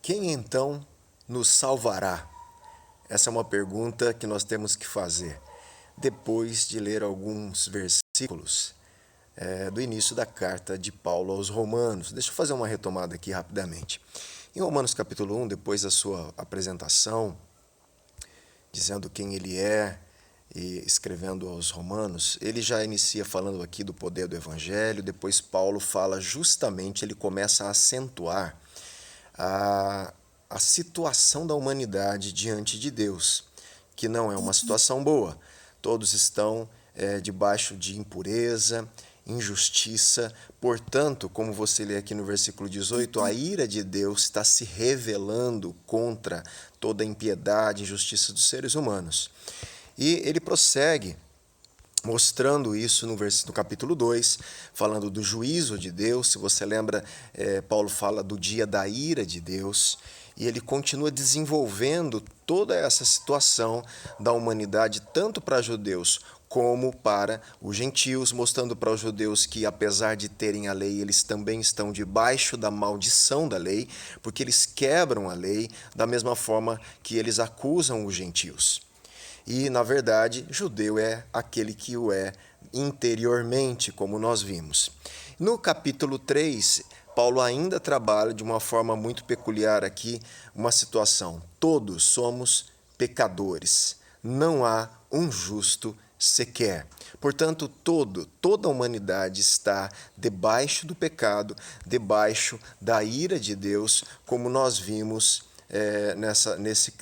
Quem então nos salvará? Essa é uma pergunta que nós temos que fazer depois de ler alguns versículos do início da carta de Paulo aos Romanos. Deixa eu fazer uma retomada aqui rapidamente. Em Romanos capítulo 1, depois da sua apresentação, dizendo quem ele é e escrevendo aos Romanos, ele já inicia falando aqui do poder do Evangelho. Depois Paulo fala justamente, ele começa a acentuar a situação da humanidade diante de Deus, que não é uma situação boa. Todos estão debaixo de impureza, injustiça. Portanto, como você lê aqui no versículo 18, a ira de Deus está se revelando contra toda a impiedade e injustiça dos seres humanos. E ele prossegue mostrando isso no capítulo 2, falando do juízo de Deus. Se você lembra, Paulo fala do dia da ira de Deus, e ele continua desenvolvendo toda essa situação da humanidade, tanto para judeus como para os gentios, mostrando para os judeus que, apesar de terem a lei, eles também estão debaixo da maldição da lei, porque eles quebram a lei da mesma forma que eles acusam os gentios. E, na verdade, judeu é aquele que o é interiormente, como nós vimos. No capítulo 3, Paulo ainda trabalha de uma forma muito peculiar aqui uma situação. Todos somos pecadores, não há um justo sequer. Portanto, toda a humanidade está debaixo do pecado, debaixo da ira de Deus, como nós vimos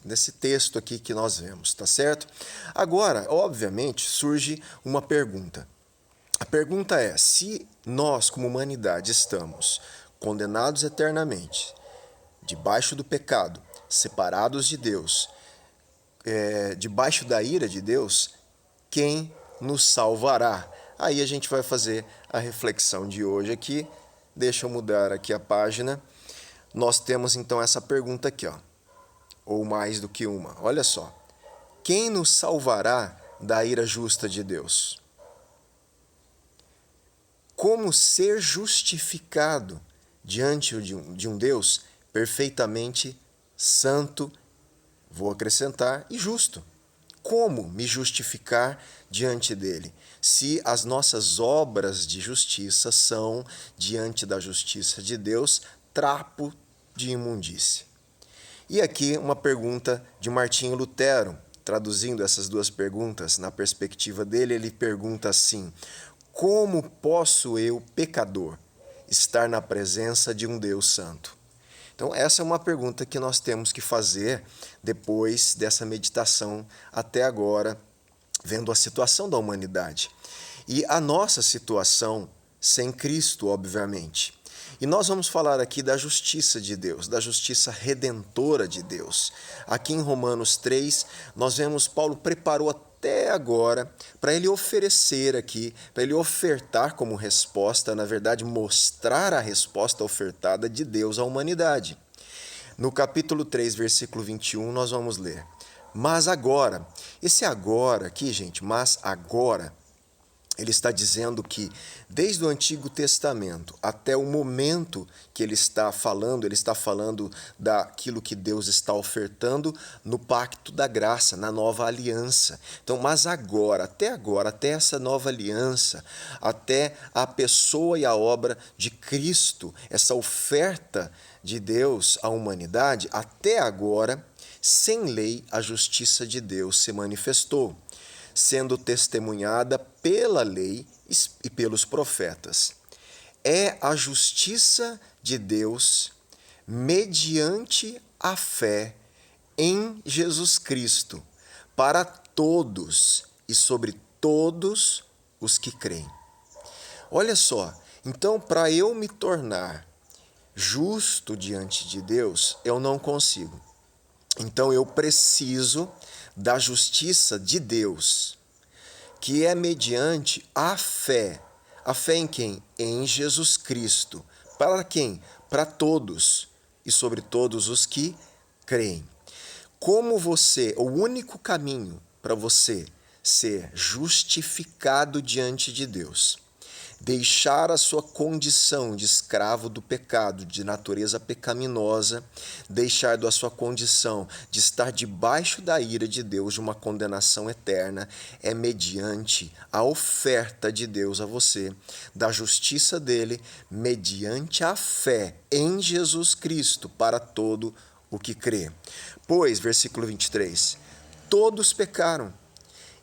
nesse texto aqui que nós vemos, tá certo? Agora, obviamente, surge uma pergunta. A pergunta é: se nós, como humanidade, estamos condenados eternamente, debaixo do pecado, separados de Deus, debaixo da ira de Deus, quem nos salvará? Aí a gente vai fazer a reflexão de hoje aqui. Deixa eu mudar aqui a página. Nós temos então essa pergunta aqui, ou mais do que uma. Olha só. Quem nos salvará da ira justa de Deus? Como ser justificado diante de um Deus perfeitamente santo, vou acrescentar, e justo? Como me justificar diante dele, se as nossas obras de justiça são, diante da justiça de Deus, trapo de imundície? E aqui uma pergunta de Martinho Lutero, traduzindo essas duas perguntas na perspectiva dele, ele pergunta assim: como posso eu, pecador, estar na presença de um Deus santo? Então essa é uma pergunta que nós temos que fazer depois dessa meditação até agora, vendo a situação da humanidade. E a nossa situação sem Cristo, obviamente. E nós vamos falar aqui da justiça de Deus, da justiça redentora de Deus. Aqui em Romanos 3, nós vemos Paulo preparou até agora para ele oferecer aqui, para ele ofertar como resposta, na verdade, mostrar a resposta ofertada de Deus à humanidade. No capítulo 3, versículo 21, nós vamos ler: mas agora, esse agora aqui, gente, mas agora, ele está dizendo que desde o Antigo Testamento até o momento que ele está falando daquilo que Deus está ofertando no pacto da graça, na nova aliança. Então, mas agora, até essa nova aliança, até a pessoa e a obra de Cristo, essa oferta de Deus à humanidade, até agora, sem lei, a justiça de Deus se manifestou, sendo testemunhada pela lei e pelos profetas. É a justiça de Deus mediante a fé em Jesus Cristo, para todos e sobre todos os que creem. Olha só, então para eu me tornar justo diante de Deus, eu não consigo. Então eu preciso da justiça de Deus, que é mediante a fé. A fé em quem? Em Jesus Cristo. Para quem? Para todos e sobre todos os que creem. Como o único caminho para você ser justificado diante de Deus, deixar a sua condição de escravo do pecado, de natureza pecaminosa, deixar a sua condição de estar debaixo da ira de Deus, de uma condenação eterna, é mediante a oferta de Deus a você, da justiça dele, mediante a fé em Jesus Cristo, para todo o que crê. Pois, versículo 23, todos pecaram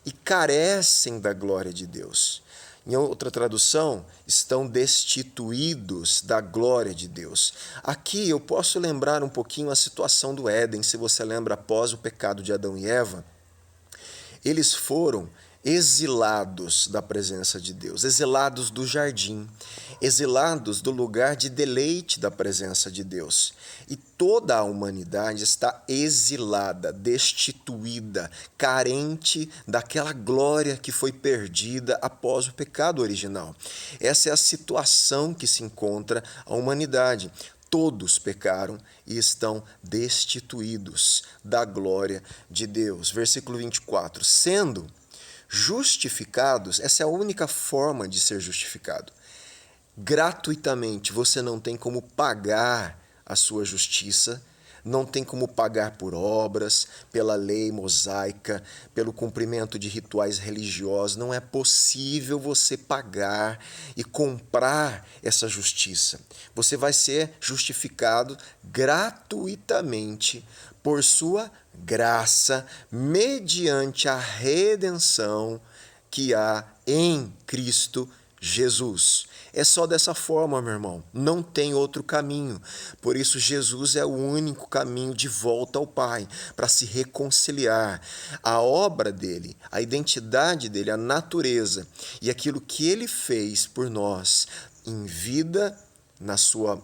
e carecem da glória de Deus. Em outra tradução, estão destituídos da glória de Deus. Aqui eu posso lembrar um pouquinho a situação do Éden, se você lembra, após o pecado de Adão e Eva, eles foram exilados da presença de Deus, exilados do jardim, exilados do lugar de deleite da presença de Deus. E toda a humanidade está exilada, destituída, carente daquela glória que foi perdida após o pecado original. Essa é a situação que se encontra a humanidade. Todos pecaram e estão destituídos da glória de Deus. Versículo 24. Sendo justificados, essa é a única forma de ser justificado. Gratuitamente, você não tem como pagar a sua justiça, não tem como pagar por obras, pela lei mosaica, pelo cumprimento de rituais religiosos. Não é possível você pagar e comprar essa justiça. Você vai ser justificado gratuitamente por sua graça, mediante a redenção que há em Cristo Jesus. É só dessa forma, meu irmão. Não tem outro caminho. Por isso, Jesus é o único caminho de volta ao Pai, para se reconciliar. A obra dele, a identidade dele, a natureza e aquilo que ele fez por nós em vida, na sua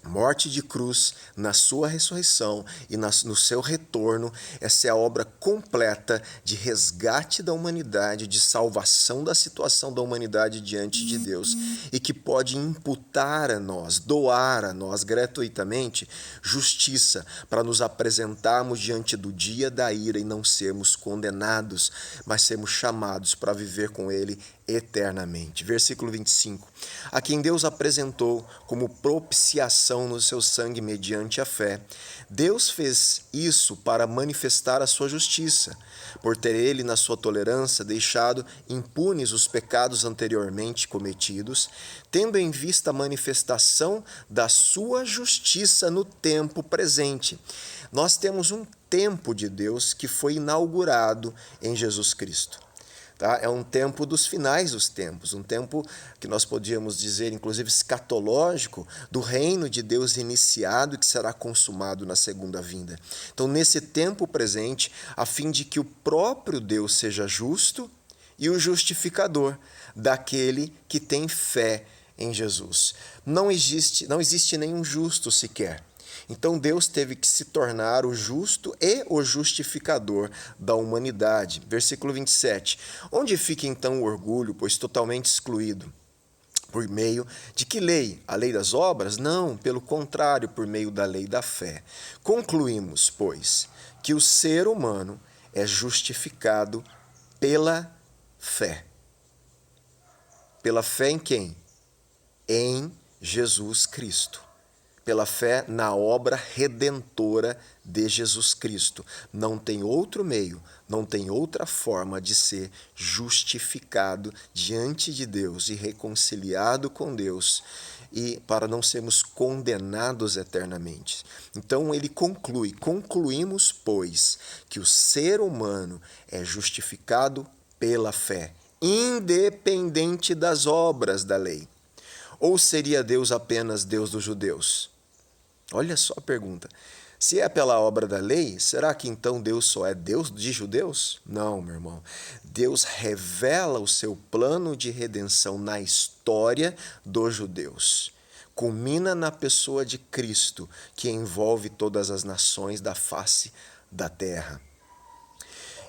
morte de cruz, na sua ressurreição e no seu retorno, essa é a obra completa de resgate da humanidade, de salvação da situação da humanidade diante de Deus, e que pode imputar a nós, doar a nós gratuitamente justiça, para nos apresentarmos diante do dia da ira e não sermos condenados, mas sermos chamados para viver com ele eternamente. Versículo 25. A quem Deus apresentou como propiciação no seu sangue mediante a fé. Deus fez isso para manifestar a sua justiça, por ter ele, na sua tolerância, deixado impunes os pecados anteriormente cometidos, tendo em vista a manifestação da sua justiça no tempo presente. Nós temos um tempo de Deus que foi inaugurado em Jesus Cristo. Tá? É um tempo dos finais dos tempos, um tempo que nós podíamos dizer, inclusive, escatológico, do reino de Deus iniciado e que será consumado na segunda vinda. Então, nesse tempo presente, a fim de que o próprio Deus seja justo e o justificador daquele que tem fé em Jesus. Não existe nenhum justo sequer. Então Deus teve que se tornar o justo e o justificador da humanidade. Versículo 27. Onde fica então o orgulho, pois totalmente excluído? Por meio de que lei? A lei das obras? Não, pelo contrário, por meio da lei da fé. Concluímos, pois, que o ser humano é justificado pela fé. Pela fé em quem? Em Jesus Cristo. Pela fé na obra redentora de Jesus Cristo. Não tem outro meio, não tem outra forma de ser justificado diante de Deus e reconciliado com Deus, e para não sermos condenados eternamente. Então ele concluímos, pois, que o ser humano é justificado pela fé, independente das obras da lei. Ou seria Deus apenas Deus dos judeus? Olha só a pergunta. Se é pela obra da lei, será que então Deus só é Deus de judeus? Não, meu irmão. Deus revela o seu plano de redenção na história dos judeus. Culmina na pessoa de Cristo, que envolve todas as nações da face da terra.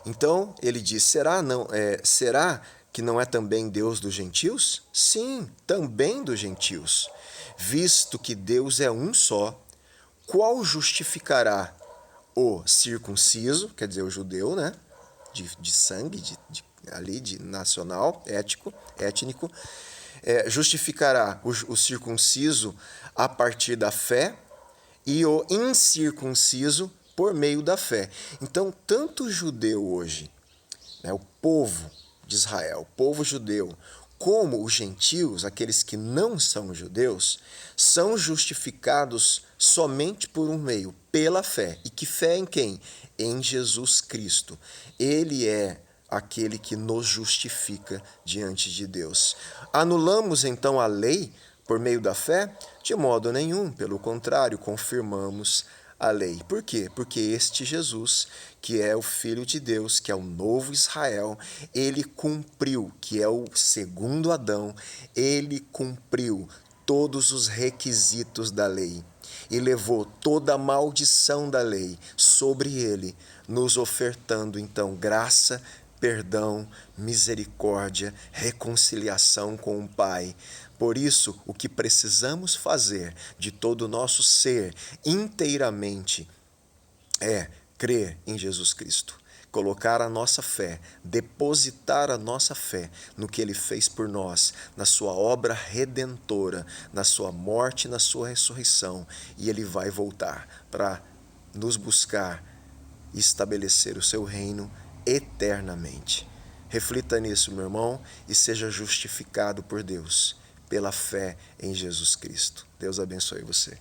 Então, ele diz, será que não é também Deus dos gentios? Sim, também dos gentios. Visto que Deus é um só, qual justificará o circunciso, quer dizer, o judeu, né? De sangue, ali de nacional, étnico, justificará o circunciso a partir da fé e o incircunciso por meio da fé. Então, tanto o judeu hoje, né, o povo de Israel, o povo judeu, como os gentios, aqueles que não são judeus, são justificados somente por um meio, pela fé. E que fé em quem? Em Jesus Cristo. Ele é aquele que nos justifica diante de Deus. Anulamos então a lei por meio da fé? De modo nenhum, pelo contrário, confirmamos a lei. Por quê? Porque este Jesus, que é o Filho de Deus, que é o novo Israel, ele cumpriu, que é o segundo Adão, ele cumpriu todos os requisitos da lei e levou toda a maldição da lei sobre ele, nos ofertando então graça, perdão, misericórdia, reconciliação com o Pai. Por isso, o que precisamos fazer de todo o nosso ser inteiramente é crer em Jesus Cristo, colocar a nossa fé, depositar a nossa fé no que Ele fez por nós, na sua obra redentora, na sua morte e na sua ressurreição, e Ele vai voltar para nos buscar e estabelecer o seu reino eternamente. Reflita nisso, meu irmão, e seja justificado por Deus, pela fé em Jesus Cristo. Deus abençoe você.